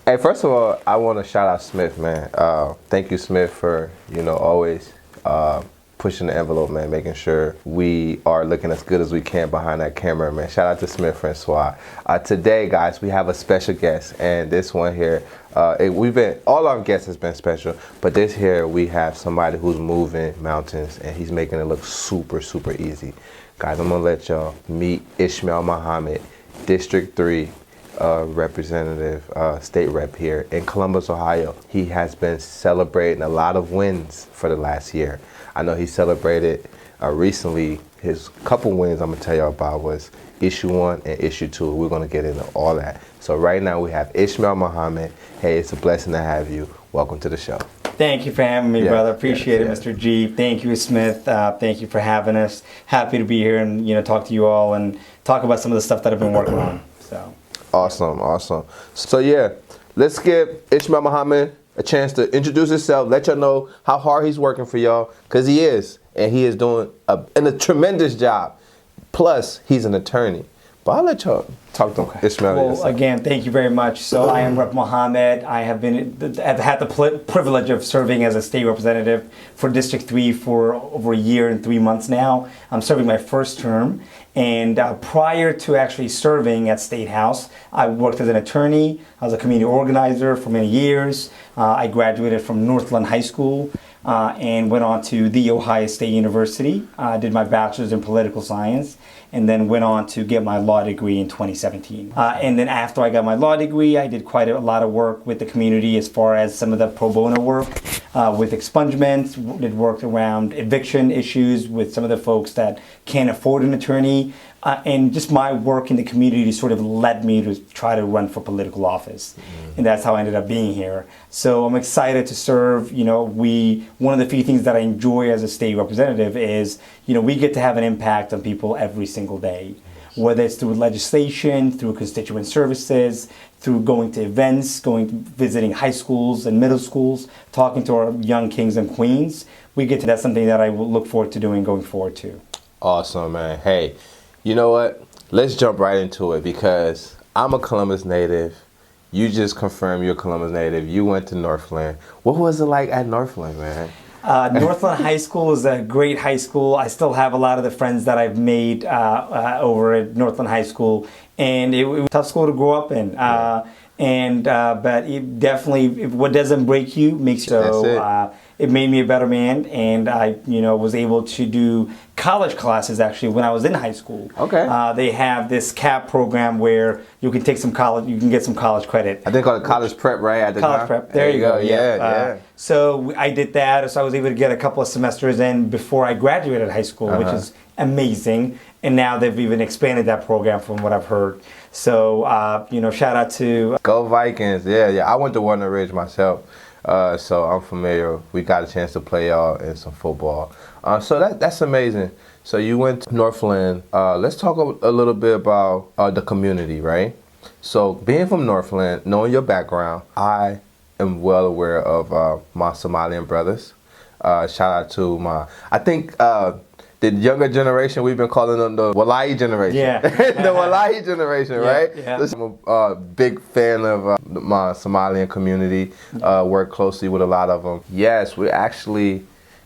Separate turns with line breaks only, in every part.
Hey, first of all, I want to shout out Smith, man. Thank you, Smith, for always pushing the envelope, man, making sure we are looking as good as we can behind that camera, man. Shout out to Smith Francois. Today, guys, we have a special guest, and this one here, all our guests has been special, but this here we have somebody who's moving mountains, and he's making it look super, super easy. Guys, I'm gonna let y'all meet Ismail Mohamed, District 3. Representative, state rep here in Columbus, Ohio. He has been celebrating a lot of wins for the last year. I know he celebrated recently. His couple wins I'm gonna tell y'all about was issue 1 and issue 2. We're gonna get into all that. So right now we have Ismail Mohamed. Hey, it's a blessing to have you. Welcome to the show.
Thank you for having me, brother. Appreciate it, Mr. G. Thank you, Smith. Thank you for having us. Happy to be here and talk to you all and talk about some of the stuff that I've been working on. So.
Awesome. So yeah, let's give Ismail Mohamed a chance to introduce himself, let y'all know how hard he's working for y'all, because he is doing a tremendous job. Plus, he's an attorney. But I'll let y'all talk to Ismail.
Well, again, thank you very much. So I am Rep. Mohamed. I've had the privilege of serving as a state representative for District 3 for over a year and 3 months now. I'm serving my first term. And prior to actually serving at Statehouse, I worked as an attorney. I was a community organizer for many years. I graduated from Northland High School and went on to The Ohio State University. Did my bachelor's in political science and then went on to get my law degree in 2017. And then after I got my law degree, I did quite a lot of work with the community as far as some of the pro bono work with expungements, did work around eviction issues with some of the folks that can't afford an attorney. And just my work in the community sort of led me to try to run for political office. And that's how I ended up being here. So I'm excited to serve. One of the few things that I enjoy as a state representative is, we get to have an impact on people every single day, whether it's through legislation, through constituent services, through going to events, visiting high schools and middle schools, talking to our young kings and queens. That's something that I will look forward to doing going forward too.
Awesome, man. Hey, you know what? Let's jump right into it because I'm a Columbus native. You just confirmed you're a Columbus native. You went to Northland. What was it like at Northland, man?
Northland High School is a great high school. I still have a lot of the friends that I've made over at Northland High School, and it was a tough school to grow up in. But it definitely, what doesn't break you makes you. So it made me a better man, and I, was able to do college classes actually when I was in high school.
Okay.
They have this CAP program where you can get some college credit.
I think called college prep, right? At the
college
time?
prep. There you go.
Yeah.
So I did that, so I was able to get a couple of semesters in before I graduated high school, which is amazing. And now they've even expanded that program from what I've heard. So, shout out to...
Go Vikings. Yeah. I went to Warner Ridge myself. So I'm familiar. We got a chance to play y'all in some football. So that's amazing. So you went to Northland. Let's talk a little bit about the community, right? So being from Northland, knowing your background, I am well aware of my Somalian brothers. Shout out to I think the younger generation, we've been calling them the Wallahi generation.
Yeah.
The Wallahi generation, right?
Yeah.
I'm a big fan of my Somalian community. Work closely with a lot of them. Yes, we're actually,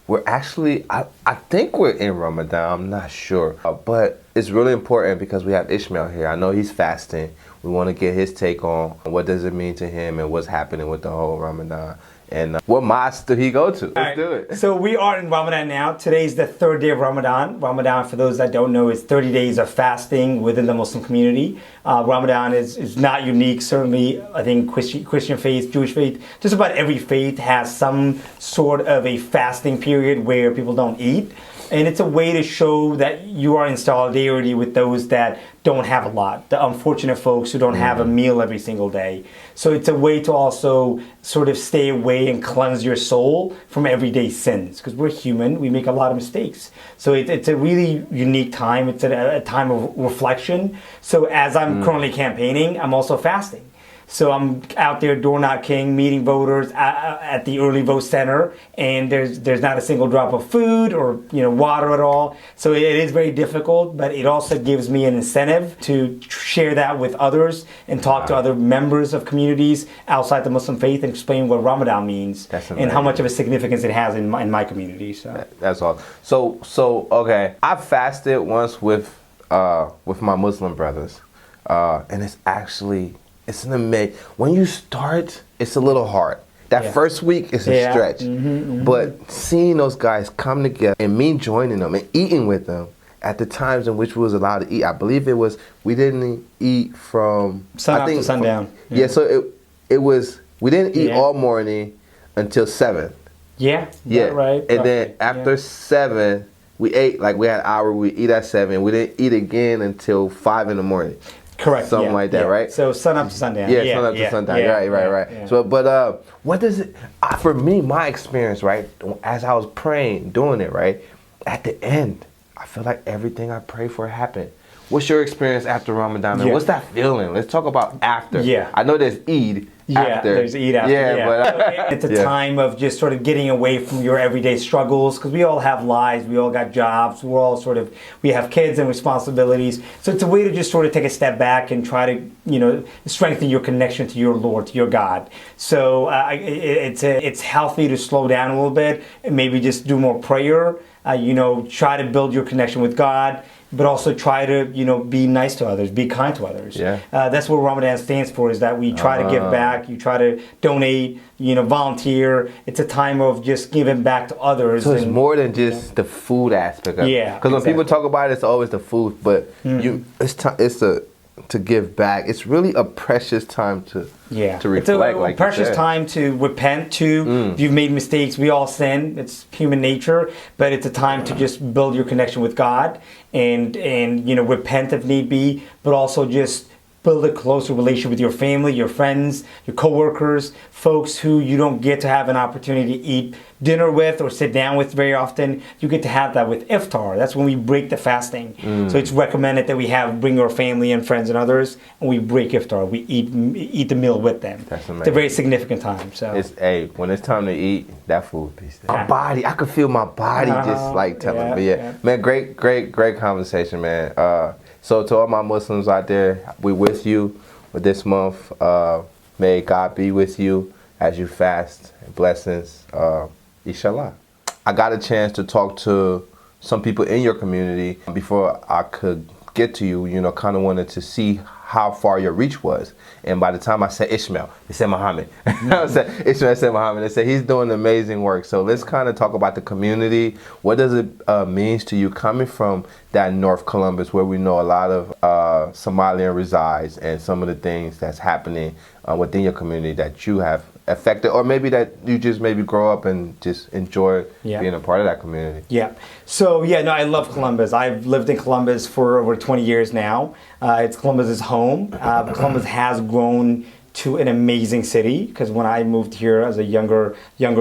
I think we're in Ramadan, I'm not sure. But it's really important because we have Ismail here. I know he's fasting. We want to get his take on what does it mean to him and what's happening with the whole Ramadan. And what mosque did he go to? Let's do it.
So we are in Ramadan now. Today's the third day of Ramadan. Ramadan, for those that don't know, is 30 days of fasting within the Muslim community. Ramadan is not unique. Certainly, I think Christian faith, Jewish faith, just about every faith has some sort of a fasting period where people don't eat. And it's a way to show that you are in solidarity with those that don't have a lot, the unfortunate folks who don't have a meal every single day. So it's a way to also sort of stay away and cleanse your soul from everyday sins, because we're human, we make a lot of mistakes. So it's a really unique time. It's a time of reflection. So as I'm currently campaigning, I'm also fasting. So I'm out there door knocking, meeting voters at the early vote center, and there's not a single drop of food or water at all. So it is very difficult, but it also gives me an incentive to share that with others and talk to other members of communities outside the Muslim faith and explain what Ramadan means and how much of a significance it has in my community. So
that's all. So okay, I fasted once with my Muslim brothers, and it's an amazing. When you start, it's a little hard. That first week is a stretch, but seeing those guys come together and me joining them and eating with them at the times in which we was allowed to eat, I believe we didn't eat from
sun up to sundown.
So it was we didn't eat all morning until 7.
Yeah, right.
And then after 7, we ate, like we had an hour, we eat at 7. We didn't eat again until 5 in the morning.
Correct.
Something like that, right?
So sun up to sundown.
Yeah, sun up to sundown. Right.
Yeah.
So, but what does it, for me, my experience, right, as I was praying, doing it, right, at the end, I feel like everything I prayed for happened. What's your experience after Ramadan? And what's that feeling? Let's talk about after.
Yeah.
I know there's Eid after.
There's Eid after.
Yeah. But
it's a time of just sort of getting away from your everyday struggles, because we all have lives, we all got jobs, we have kids and responsibilities. So it's a way to just sort of take a step back and try to, strengthen your connection to your Lord, to your God. So it's healthy to slow down a little bit and maybe just do more prayer. Try to build your connection with God, but also try to, be nice to others, be kind to others.
Yeah.
That's what Ramadan stands for, is that we try to give back, you try to donate, volunteer. It's a time of just giving back to others.
So it's more than just the food aspect of it.
Yeah.
Because when people talk about it, it's always the food, but it's to give back. It's really a precious time to reflect.
It's a precious time to repent too. If you've made mistakes, we all sin. It's human nature, but it's a time to just build your connection with God and repent if need be, but also just build a closer relationship with your family, your friends, your coworkers, folks who you don't get to have an opportunity to eat dinner with or sit down with very often. You get to have that with iftar. That's when we break the fasting. So it's recommended that we bring our family and friends and others, and we break iftar. We eat the meal with them.
That's amazing.
It's a very significant time. So
when it's time to eat, that food piece. My body, I could feel my body just like telling me. Man, great conversation, man. So to all my Muslims out there, we with you with this month. May God be with you as you fast. Blessings, inshallah. I got a chance to talk to some people in your community before I could get to you. Kind of wanted to see how far your reach was. And by the time I said Ismail, they said Mohamed. I said Ismail, said Mohamed. They said he's doing amazing work. So let's kind of talk about the community. What does it mean to you coming from that North Columbus, where we know a lot of Somalian resides, and some of the things that's happening within your community that you have affected, or maybe that you just maybe grow up and just enjoy being a part of that community? Yeah.
So I love Columbus. I've lived in Columbus for over 20 years now. It's Columbus's home. Columbus has grown to an amazing city, because when I moved here as a younger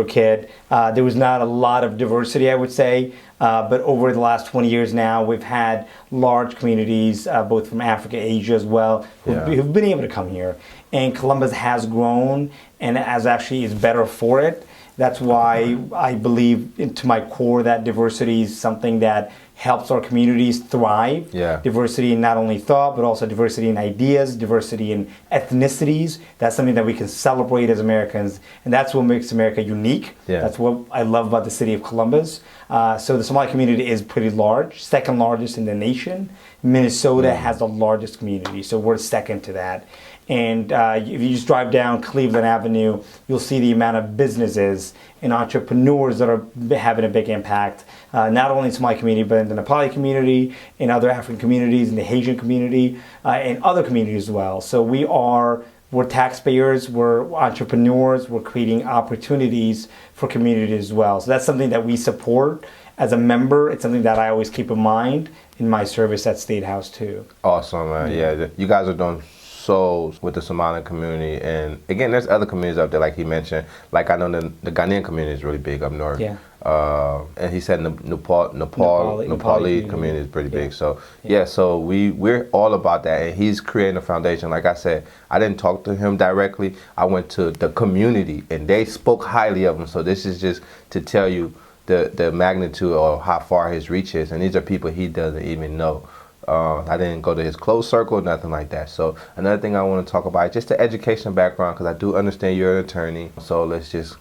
kid, there was not a lot of diversity, I would say. But over the last 20 years now, we've had large communities, both from Africa, Asia as well, who've been able to come here. And Columbus has grown and is better for it. That's why I believe to my core that diversity is something that helps our communities thrive.
Yeah.
Diversity in not only thought, but also diversity in ideas, diversity in ethnicities. That's something that we can celebrate as Americans, and that's what makes America unique.
Yeah.
That's what I love about the city of Columbus. So the Somali community is pretty large, second largest in the nation. Minnesota has the largest community, so we're second to that. And if you just drive down Cleveland Avenue, you'll see the amount of businesses and entrepreneurs that are having a big impact, not only in the Somali community, but in the Nepali community, in other African communities, in the Haitian community, and other communities as well. So we're taxpayers, we're entrepreneurs, we're creating opportunities for communities as well. So that's something that we support as a member. It's something that I always keep in mind in my service at Statehouse too.
Awesome, man. Yeah, you guys are doing so with the Somali community, and again, there's other communities up there, like he mentioned. Like I know the Ghanaian community is really big up north.
Yeah.
And he said
Nepali
Nepali community is pretty
Yeah.
big. So so we're all about that, and he's creating a foundation. Like I said, I didn't talk to him directly. I went to the community, and they spoke highly of him. So this is just to tell you the magnitude of how far his reach is, and these are people he doesn't even know. I didn't go to his close circle, nothing like that. So another thing I want to talk about is just the education background, because I do understand you're an attorney. So let's just,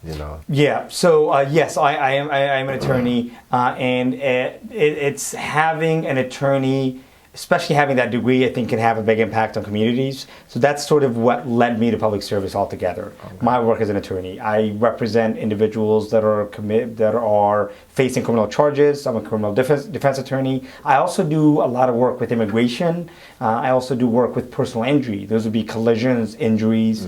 Yeah. So yes, I am an attorney, and it's having an attorney, especially having that degree, I think can have a big impact on communities. So that's sort of what led me to public service altogether. Okay. My work as an attorney, I represent individuals that are facing criminal charges. I'm a criminal defense attorney. I also do a lot of work with immigration. I also do work with personal injury. Those would be collisions, injuries.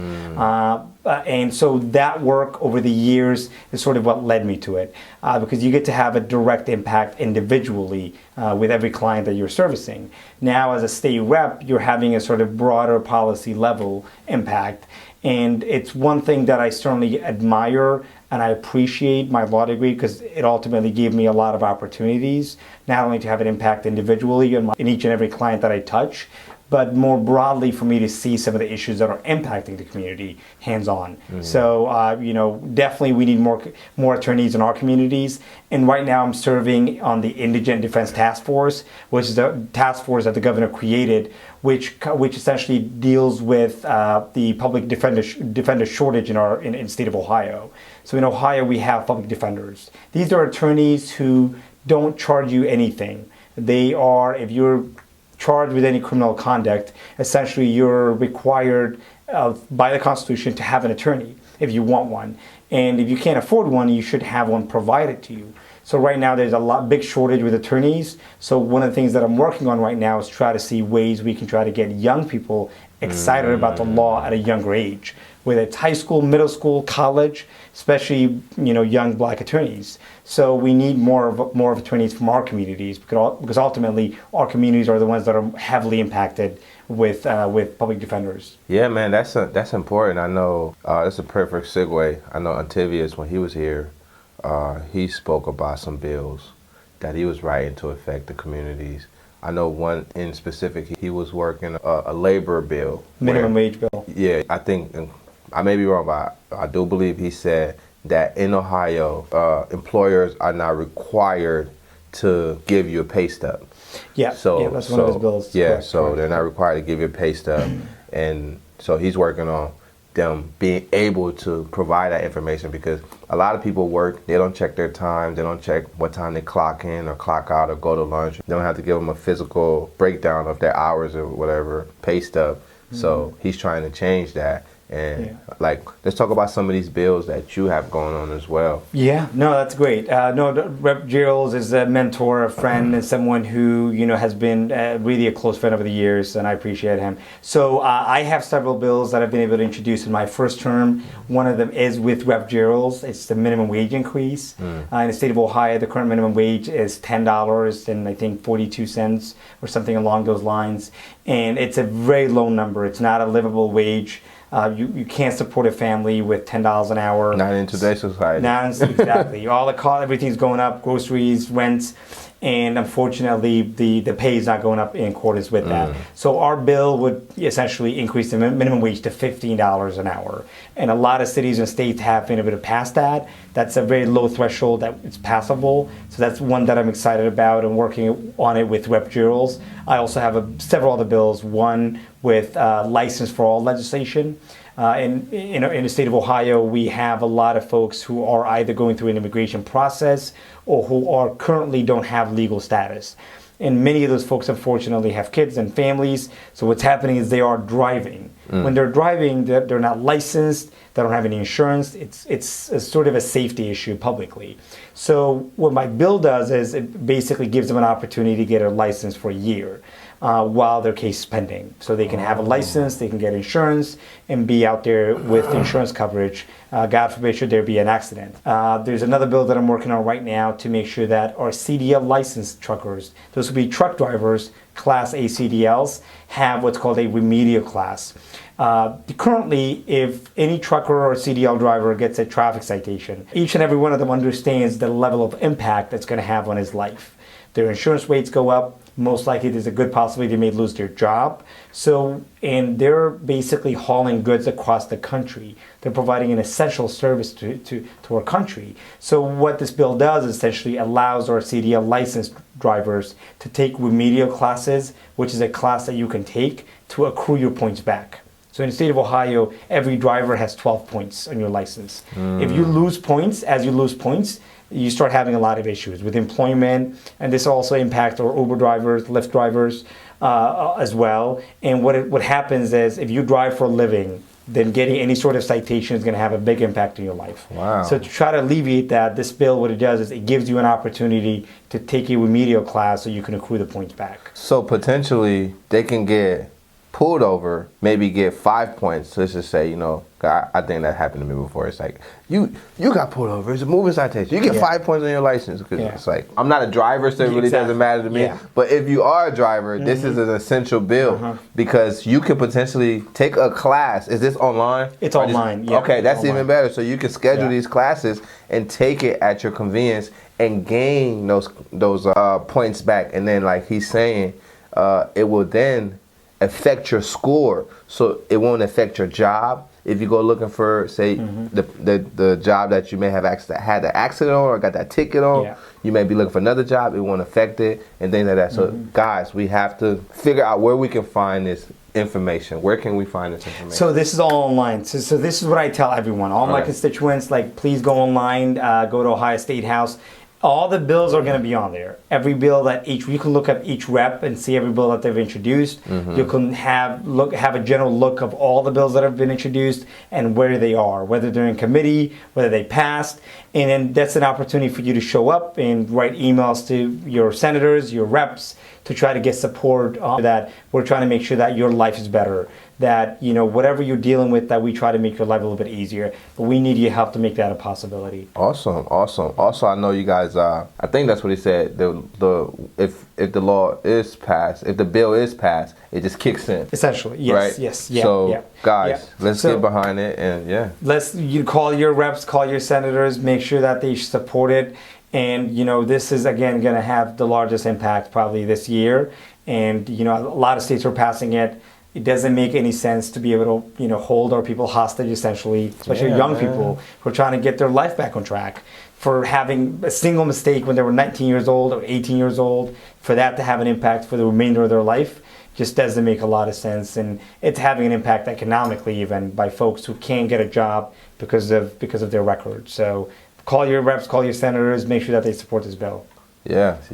And so that work over the years is sort of what led me to it, because you get to have a direct impact individually with every client that you're servicing. Now, as a state rep, you're having a sort of broader policy level impact. And it's one thing that I certainly admire and I appreciate my law degree, because it ultimately gave me a lot of opportunities, not only to have an impact individually in each and every client that I touch, but more broadly for me to see some of the issues that are impacting the community hands-on. Mm-hmm. So, definitely we need more attorneys in our communities. And right now I'm serving on the Indigent Defense Task Force, which is a task force that the governor created, which essentially deals with the public defender shortage in the state of Ohio. So in Ohio we have public defenders. These are attorneys who don't charge you anything. They are, if you're charged with any criminal conduct, essentially you're required by the Constitution to have an attorney if you want one. And if you can't afford one, you should have one provided to you. So right now there's a big shortage with attorneys. So one of the things that I'm working on right now is try to see ways we can try to get young people excited about the law at a younger age, whether it's high school, middle school, college, especially young black attorneys. So we need more of attorneys from our communities, because ultimately our communities are the ones that are heavily impacted with public defenders.
Yeah, man, that's important. I know that's a perfect segue. I know Antivius, when he was here, he spoke about some bills that he was writing to affect the communities. I know one in specific, he was working a labor bill.
Minimum wage bill.
Yeah, I think, I may be wrong, but I do believe he said that in Ohio, employers are not required to give you a pay stub.
Yeah, that's one of his bills.
Yeah,
correct,
so
correct.
they're not required to give you a pay stub. And so he's working on them being able to provide that information, because a lot of people work, they don't check their time, they don't check what time they clock in or clock out or go to lunch. They don't have to give them a physical breakdown of their hours or whatever, pay stub. So he's trying to change that. And let's talk about some of these bills that you have going on as well.
Yeah, no, that's great. Rep. Gerald is a mentor, a friend, and someone who has been really a close friend over the years, and I appreciate him. So I have several bills that I've been able to introduce in my first term. One of them is with Rep. Gerald. It's the minimum wage increase. In the state of Ohio, the current minimum wage is $10 and I think 42 cents or something along those lines. And it's a very low number. It's not a livable wage. You can't support a family with $10 an hour.
Not in today's society.
Exactly. All the cost, everything's going up, groceries, rents, and unfortunately the pay is not going up in accordance with that. So our bill would essentially increase the minimum wage to $15 an hour. And a lot of cities and states have been able to pass that. That's a very low threshold that it's passable. So that's one that I'm excited about and working on it with Rep. Gerald. I also have several other bills, one with license for all legislation. In the state of Ohio, we have a lot of folks who are either going through an immigration process or who are currently don't have legal status. And many of those folks, unfortunately, have kids and families. So what's happening is they are driving. When they're driving, they're not licensed. They don't have any insurance. It's a sort of a safety issue publicly. So what my bill does is it basically gives them an opportunity to get a license for a year. while their case is pending. So they can have a license, they can get insurance, and be out there with insurance coverage. God forbid, should there be an accident. There's another bill that I'm working on right now to make sure that our CDL licensed truckers, those will be truck drivers, Class A CDLs, have what's called a remedial class. Currently, if any trucker or CDL driver gets a traffic citation, each and every one of them understands the level of impact that's going to have on his life. Their insurance rates go up. Most likely, there's a good possibility they may lose their job. So, and they're basically hauling goods across the country. They're providing an essential service to our country. So what this bill does is essentially allows our CDL licensed drivers to take remedial classes, which is a class that you can take to accrue your points back. So in the state of Ohio, every driver has 12 points on your license. If you lose points, you start having a lot of issues with employment, and this also impacts our Uber drivers, Lyft drivers as well. And what happens is if you drive for a living, then getting any sort of citation is going to have a big impact on your life.
Wow.
So to try to alleviate that, this bill, what it does is it gives you an opportunity to take a remedial class so you can accrue the points back.
So potentially they can get pulled over, maybe get 5 points. Let's just say, I think that happened to me before. It's like, you got pulled over. It's a moving citation. You get 5 points on your license. Because it's like, I'm not a driver, so it really doesn't matter to me.
Yeah.
But if you are a driver, this is an essential bill because you could potentially take a class. Is this online?
It's online, yeah.
Okay, that's
online.
even better. So you can schedule these classes and take it at your convenience and gain those points back. And then, like he's saying, it will then affect your score, so it won't affect your job. If you go looking for, say, the job that you may have had the accident on or got that ticket on, you may be looking for another job. It won't affect it and things like that. So, guys, we have to figure out where we can find this information. Where can we find this information?
So this is all online. So this is what I tell everyone. All my constituents, please go online, go to Ohio Statehouse. All the bills are going to be on there. Every bill that you can look up each rep and see every bill that they've introduced. You can have a general look of all the bills that have been introduced and where they are, whether they're in committee, whether they passed. And then that's an opportunity for you to show up and write emails to your senators, your reps, to try to get support on that. We're trying to make sure that your life is better, that whatever you're dealing with, that we try to make your life a little bit easier. But we need your help to make that a possibility.
Awesome. Also, I know you guys. I think that's what he said. If the law is passed, if the bill is passed, it just kicks in.
Essentially, yes,
right?
yes, yeah.
So, guys, let's get behind it, and
you call your reps, call your senators, make sure that they support it. And this is again going to have the largest impact probably this year. And a lot of states are passing it. It doesn't make any sense to be able to hold our people hostage, essentially, especially young people who are trying to get their life back on track, for having a single mistake when they were 19 years old or 18 years old, for that to have an impact for the remainder of their life just doesn't make a lot of sense. And it's having an impact economically even by folks who can't get a job because of their record. So call your reps, call your senators, make sure that they support this bill.
Yes.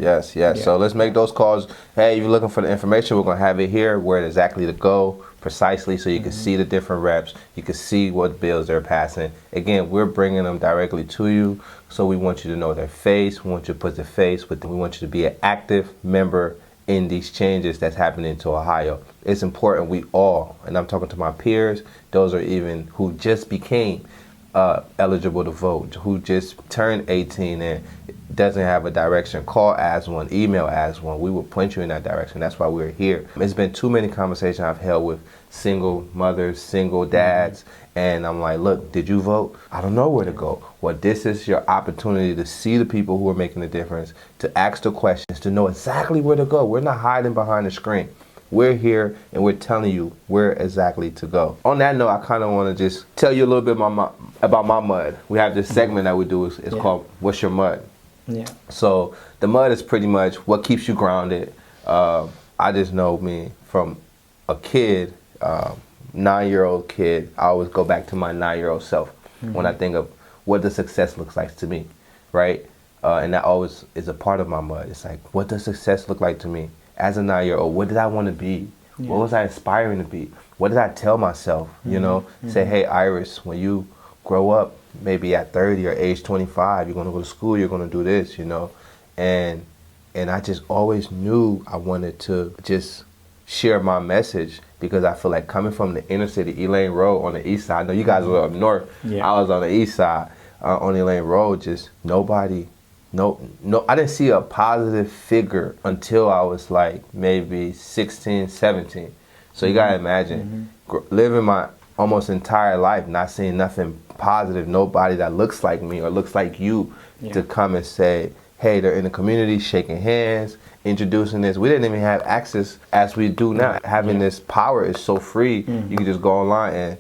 So let's make those calls. Hey, if you're looking for the information, we're going to have it here where exactly to go precisely so you can see the different reps. You can see what bills they're passing. Again, we're bringing them directly to you. So we want you to know their face. We want you to put the face with them. We want you to be an active member in these changes that's happening to Ohio. It's important we all, and I'm talking to my peers, those are even who just became eligible to vote, who just turned 18 and doesn't have a direction, call as one, email as one. We will point you in that direction. That's why we're here. It's been too many conversations I've held with single mothers, single dads, and I'm like, look, did you vote? I don't know where to go. Well, this is your opportunity to see the people who are making the difference, to ask the questions, to know exactly where to go. We're not hiding behind the screen. We're here and we're telling you where exactly to go. On that note, I kind of want to just tell you a little bit about my mud. We have this segment that we do. It's called What's Your Mud?
Yeah.
So the mud is pretty much what keeps you grounded. I just know me from a kid, 9-year-old kid. I always go back to my 9-year-old self when I think of what the success looks like to me, right? And that always is a part of my mud. It's like, what does success look like to me? As a 9-year-old, what did I want to be? Yeah. What was I aspiring to be? What did I tell myself? Say, hey, Iris, when you grow up, maybe at 30 or age 25, you're going to go to school, you're going to do this, And I just always knew I wanted to just share my message, because I feel like coming from the inner city, Elaine Road on the east side. I know you guys were up north.
Yeah.
I was on the east side on Elaine Road. Just nobody, no. I didn't see a positive figure until I was like maybe 16, 17. So you gotta imagine living my almost entire life not seeing nothing positive, nobody that looks like me or looks like you to come and say, hey, they're in the community, shaking hands, introducing this. We didn't even have access as we do now. Having this power is so free. You can just go online, and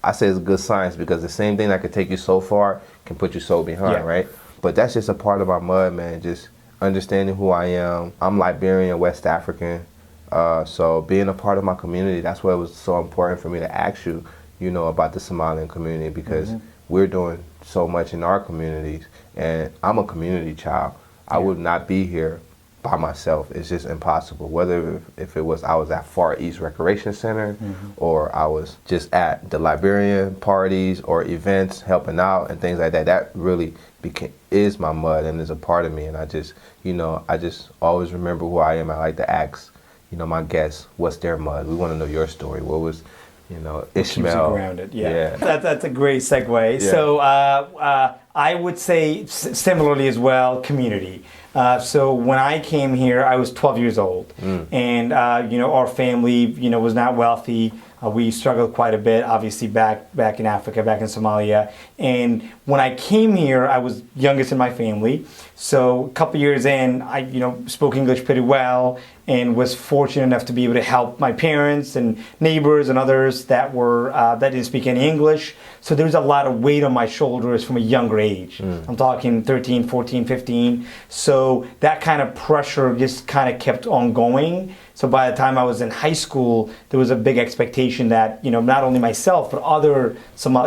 I say it's good science, because the same thing that could take you so far can put you so behind, right? But that's just a part of my mud, man. Just understanding who I am. I'm Liberian, West African. So being a part of my community, that's why it was so important for me to ask you, you know, about the Somalian community, because we're doing so much in our communities, and I'm a community child. I would not be here by myself. It's just impossible. Whether if it was I was at Far East Recreation Center, or I was just at the Liberian parties or events helping out and things like that, that really is my mud and is a part of me. And I just, you know, I just always remember who I am. I like to ask, you know, my guests, what's their mud? We want to know your story. What was, you know, Ishmael?
Keeps you grounded. That's a great segue.
Yeah.
So I would say similarly as well, community. So when I came here, I was 12 years old, and you know, our family, you know, was not wealthy. We struggled quite a bit, obviously back in Africa, back in Somalia. And when I came here, I was youngest in my family. So a couple years in, I, you know, spoke English pretty well, and was fortunate enough to be able to help my parents and neighbors and others that were that didn't speak any English. So there was a lot of weight on my shoulders from a younger age. I'm talking 13, 14, 15. So that kind of pressure just kind of kept on going. So by the time I was in high school, there was a big expectation that, you know, not only myself, but other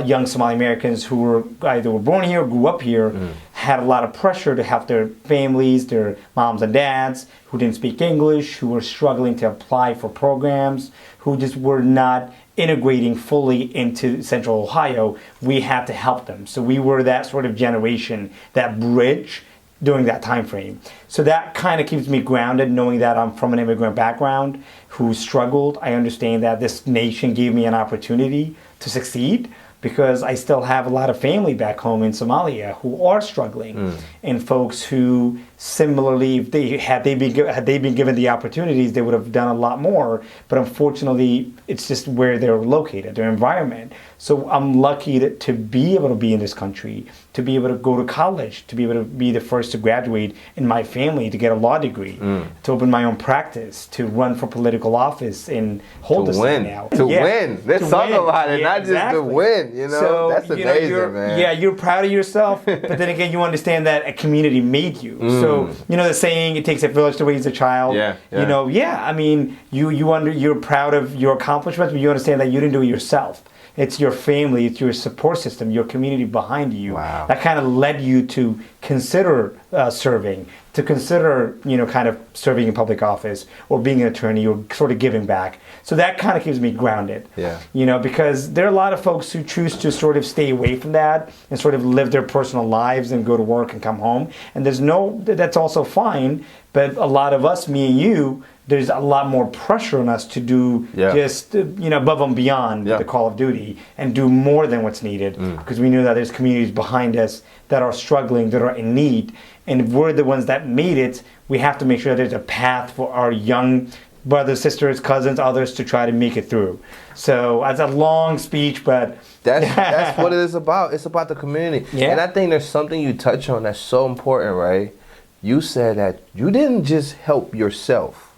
young Somali Americans who were either were born here or grew up here had a lot of pressure to help their families, their moms and dads who didn't speak English, who were struggling to apply for programs, who just were not integrating fully into Central Ohio. We had to help them. So we were that sort of generation, that bridge during that time frame. So that kind of keeps me grounded, knowing that I'm from an immigrant background who struggled. I understand that this nation gave me an opportunity to succeed, because I still have a lot of family back home in Somalia who are struggling, and folks who similarly, if they had they been given the opportunities, they would have done a lot more. But unfortunately, it's just where they're located, their environment. So I'm lucky to be able to be in this country, to be able to go to college, to be able to be the first to graduate in my family, to get a law degree, to open my own practice, to run for political office and hold this thing now.
To win. Let's talk about it, not just to win. You know,
so,
that's amazing, man.
Yeah, you're proud of yourself, but then again, you understand that a community made you. So, you know the saying, it takes a village to raise a child. You know, I mean, you're proud of your accomplishments, but you understand that you didn't do it yourself. It's your family, it's your support system, your community behind you.
Wow.
That kind of led you to consider serving, to consider, you know, kind of serving in public office or being an attorney or sort of giving back. So that kind of keeps me grounded. You know, because there are a lot of folks who choose to sort of stay away from that and sort of live their personal lives and go to work and come home. And that's also fine. But a lot of us, me and you, there's a lot more pressure on us to do just, you know, above and beyond the call of duty and do more than what's needed, because we know that there's communities behind us that are struggling, that are in need. And if we're the ones that made it, we have to make sure there's a path for our young brothers, sisters, cousins, others to try to make it through. So that's a long speech, but
that's what it is about. It's about the community. And I think there's something you touch on that's so important, right? You said that you didn't just help yourself.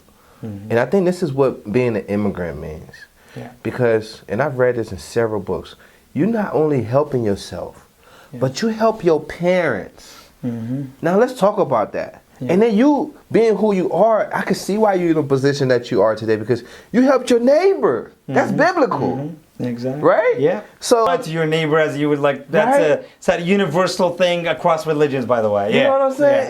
And I think this is what being an immigrant means. Because, and I've read this in several books, you're not only helping yourself, but you help your parents. Now let's talk about that. And then you, being who you are, I can see why you're in the position that you are today, because you helped your neighbor. That's biblical.
Exactly.
Right?
Yeah.
So
to your neighbor as you would like. That's it's a universal thing across religions, by the way.
You know what I'm saying?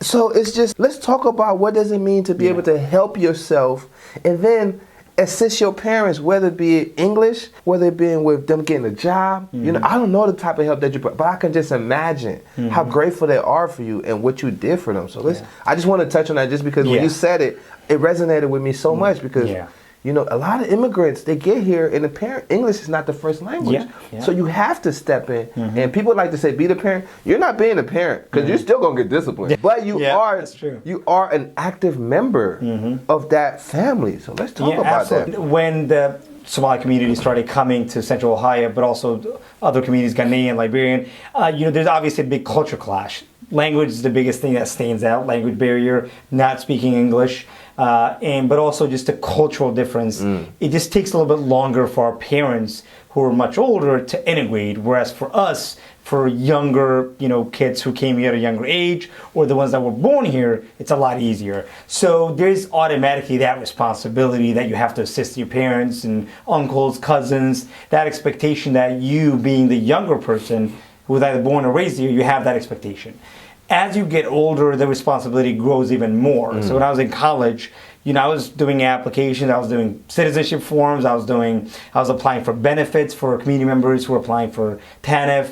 So it's just, let's talk about what does it mean to be able to help yourself, and then assist your parents, whether it be English, whether it be with them getting a job. You know, I don't know the type of help that you put, but I can just imagine how grateful they are for you and what you did for them. So I just want to touch on that just because when you said it, it resonated with me so much because you know, a lot of immigrants, they get here and the parent, English is not the first language. So you have to step in. And people like to say, be the parent. You're not being a parent because you're still going to get disciplined. But you are an active member of that family. So let's talk about that.
When the Somali community started coming to Central Ohio, but also other communities, Ghanaian, Liberian, you know, there's obviously a big culture clash. Language is the biggest thing that stands out, language barrier, not speaking English. But also just a cultural difference. It just takes a little bit longer for our parents who are much older to integrate, whereas for us, for younger, you know, kids who came here at a younger age, or the ones that were born here, it's a lot easier. So there's automatically that responsibility that you have to assist your parents and uncles, cousins, that expectation that you, being the younger person who was either born or raised here, you have that expectation. As you get older, the responsibility grows even more. So when I was in college, you know, I was doing applications, I was doing citizenship forms, I was applying for benefits for community members who were applying for TANF,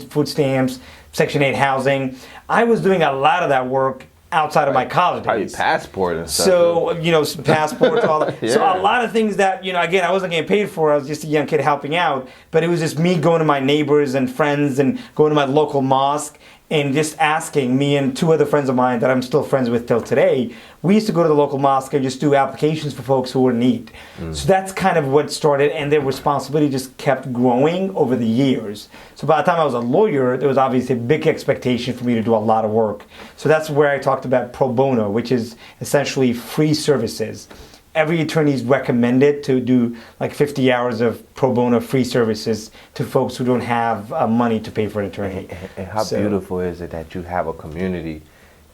food stamps, Section 8 housing. I was doing a lot of that work outside of my college days.
Passport and stuff.
So, you know, passports, all that. So a lot of things that, you know, again, I wasn't getting paid for. I was just a young kid helping out. But it was just me going to my neighbors and friends and going to my local mosque and just asking, me and two other friends of mine that I'm still friends with till today, we used to go to the local mosque and just do applications for folks who were in need. So that's kind of what started, and their responsibility just kept growing over the years. So by the time I was a lawyer, there was obviously a big expectation for me to do a lot of work. So that's where I talked about pro bono, which is essentially free services. Every attorney is recommended to do like 50 hours of pro bono free services to folks who don't have money to pay for an attorney.
And how beautiful is it that you have a community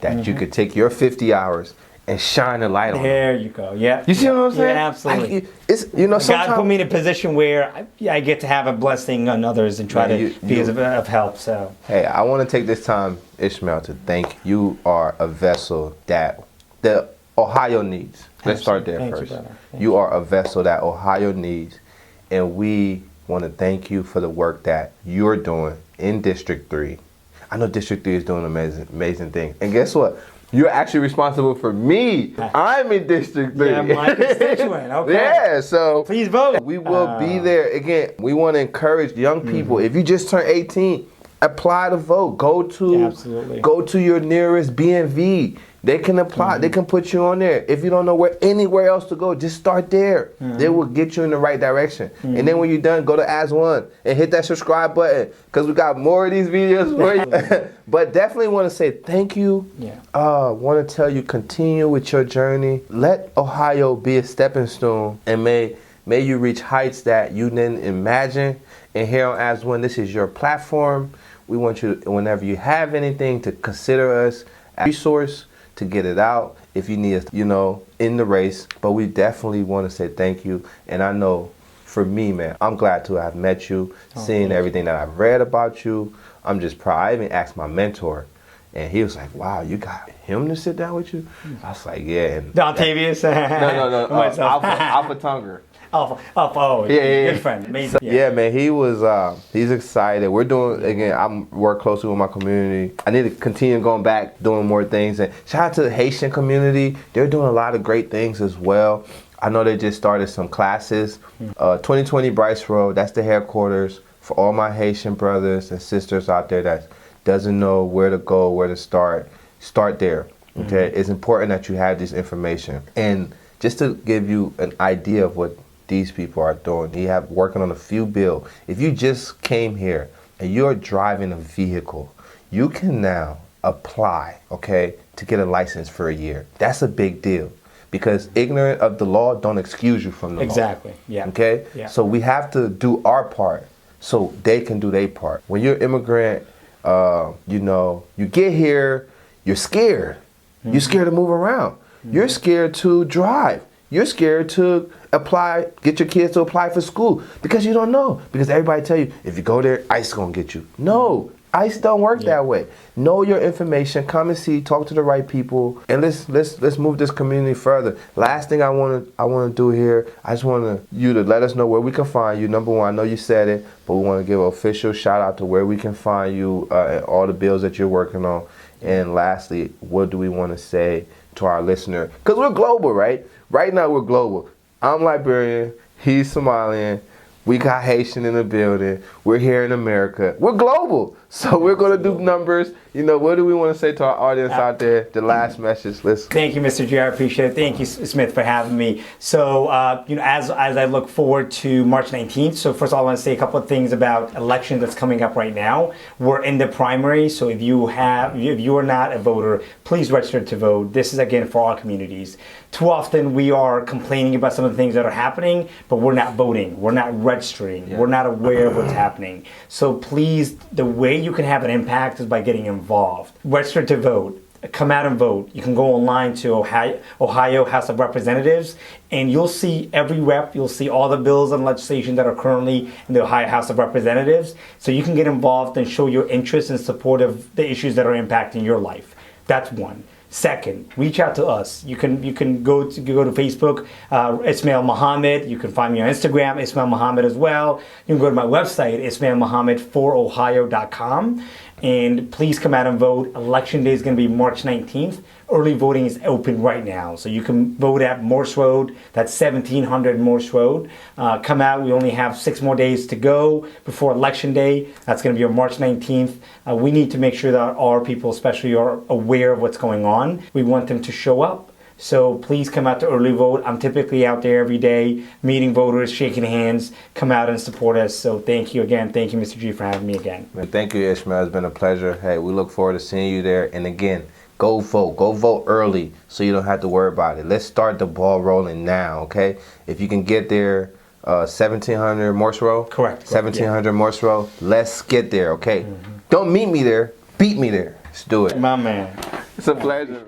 that you could take your 50 hours and shine a light on.
There you go. Yeah.
You see what I'm saying?
Yeah, absolutely.
Like, it's, you know,
God put me in a position where I get to have a blessing on others and try to be of help. So
hey, I want to take this time, Ishmael, to thank you. Are a vessel that the Ohio needs. Let's start there first. You are a vessel that Ohio needs, and we want to thank you for the work that you're doing in District 3. I know District 3 is doing amazing things. And guess what? You're actually responsible for me. I'm in District 3.
Yeah, my constituent. Okay.
Yeah, so
please vote.
We will be there. Again, we want to encourage young people. If you just turned 18, apply to vote. Go to your nearest BNV. They can apply. They can put you on there. If you don't know anywhere else to go, just start there. They will get you in the right direction. And then when you're done, go to As One and hit that subscribe button because we got more of these videos for you. But definitely want to say thank you. Want to tell you, continue with your journey. Let Ohio be a stepping stone, and may you reach heights that you didn't imagine. And here on As One, this is your platform. We want you, whenever you have anything, to consider us as a resource to get it out if you need us, you know, in the race. But we definitely want to say thank you. And I know for me, man, I'm glad to have met you, seeing everything that I've read about you. I'm just proud. I even asked my mentor, and he was like, wow, you got him to sit down with you? I was like, yeah. And
Dontavius?
No. Alpha Tunger.
Good friend. Amazing.
Yeah, man, he was, he's excited. We're doing, again, I'm work closely with my community. I need to continue going back, doing more things. And shout out to the Haitian community. They're doing a lot of great things as well. I know they just started some classes. 2020 Bryce Road, that's the headquarters for all my Haitian brothers and sisters out there that doesn't know where to go, where to start there. Okay, it's important that you have this information. And just to give you an idea of what these people are doing, you have working on a few bill. If you just came here and you're driving a vehicle, you can now apply, okay, to get a license for a year. That's a big deal because ignorant of the law don't excuse you from the law.
Exactly. Yeah.
Okay. Yeah. So we have to do our part so they can do their part. When you're an immigrant, you know, you get here, you're scared. You're scared to move around. You're scared to drive. You're scared to apply, get your kids to apply for school because you don't know. Because everybody tell you, if you go there, ICE is going to get you. No, ICE don't work that way. Know your information. Come and see. Talk to the right people, and let's move this community further. Last thing I want to do here, I just want you to let us know where we can find you. Number one, I know you said it, but we want to give an official shout out to where we can find you and all the bills that you're working on. And lastly, what do we want to say to our listener? Because we're global, right? Right now we're global. I'm Liberian. He's Somalian. We got Haitian in the building. We're here in America. We're global. So we're going to do numbers. You know, what do we want to say to our audience out there? The last message. Listen.
Thank you, Mr. G. I appreciate it. Thank you, Smith, for having me. So, as I look forward to March 19th, so first of all, I want to say a couple of things about election that's coming up right now. We're in the primary, so if you are not a voter, please register to vote. This is, again, for all communities. Too often we are complaining about some of the things that are happening, but we're not voting. We're not registering. Yeah. We're not aware of what's happening. So please, the way you can have an impact is by getting involved. Register to vote. Come out and vote. You can go online to Ohio House of Representatives, and you'll see every rep. You'll see all the bills and legislation that are currently in the Ohio House of Representatives. So you can get involved and show your interest and support of the issues that are impacting your life. That's one. Second, reach out to us. You can go to Facebook, Ismail Mohamed. You can find me on Instagram, Ismail Mohamed as well. You can go to my website, ismailmohamed4ohio.com. And please come out and vote. Election day is going to be March 19th. Early voting is open right now. So you can vote at Morse Road. That's 1700 Morse Road. Come out. We only have 6 more days to go before Election Day. That's going to be on March 19th. We need to make sure that our people especially are aware of what's going on. We want them to show up. So please come out to early vote. I'm typically out there every day, meeting voters, shaking hands. Come out and support us. So thank you again. Thank you, Mr. G, for having me again.
Thank you, Ishmael. It's been a pleasure. Hey, we look forward to seeing you there. And again, go vote. Go vote early so you don't have to worry about it. Let's start the ball rolling now, okay? If you can get there, 1700 Morse Road?
Correct.
1700 Morse Road. Let's get there, okay? Don't meet me there. Beat me there. Let's do it.
My man.
It's a pleasure.